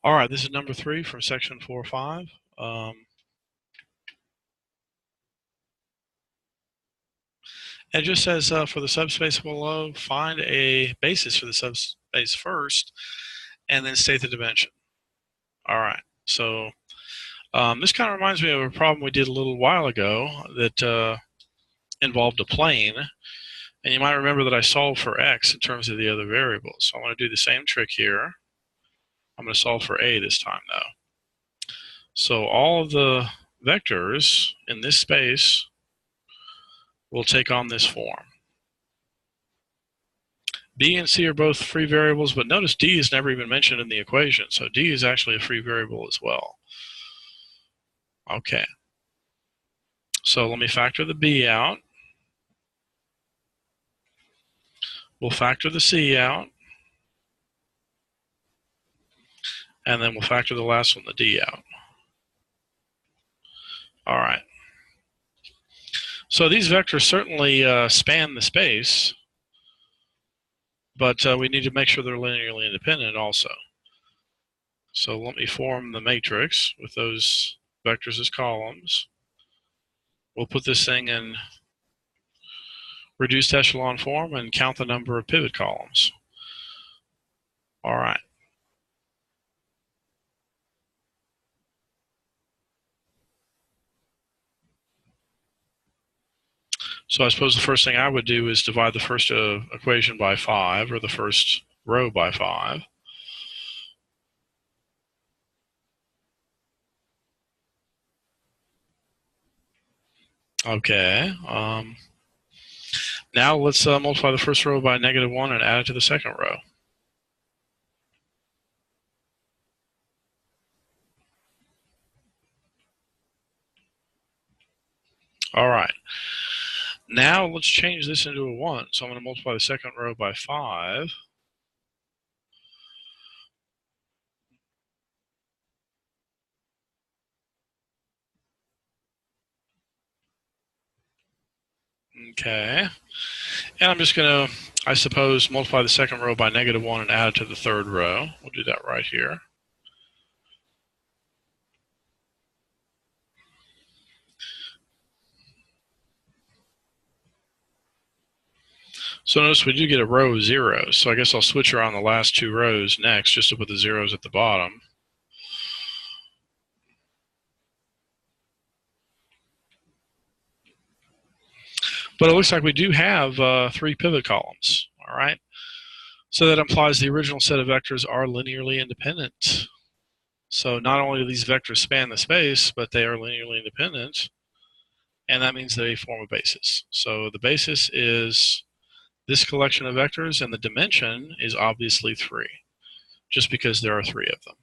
All right, this is number 3 from section 4.5. It just says for the subspace below, find a basis for the subspace first, and then state the dimension. All right, so this kind of reminds me of a problem we did a little while ago that involved a plane. And you might remember that I solved for x in terms of the other variables. So I want to do the same trick here. I'm going to solve for a this time, though. So all of the vectors in this space will take on this form. B and C are both free variables, but notice D is never even mentioned in the equation. So D is actually a free variable as well. Okay. So let me factor the B out. We'll factor the C out. And then we'll factor the last one, the D, out. All right. So these vectors certainly span the space, but we need to make sure they're linearly independent also. So let me form the matrix with those vectors as columns. We'll put this thing in reduced echelon form and count the number of pivot columns. All right. So I suppose the first thing I would do is divide the first equation by 5, or the first row by 5. Okay. Now let's multiply the first row by -1 and add it to the second row. All right. Now let's change this into a 1. So I'm going to multiply the second row by 5. Okay. And I'm just going to, I suppose, multiply the second row by -1 and add it to the third row. We'll do that right here. So notice we do get a row of zeros. So I guess I'll switch around the last 2 rows next just to put the zeros at the bottom. But it looks like we do have 3 pivot columns, all right? So that implies the original set of vectors are linearly independent. So not only do these vectors span the space, but they are linearly independent, and that means they form a basis. So the basis is this collection of vectors, and the dimension is obviously 3, just because there are 3 of them.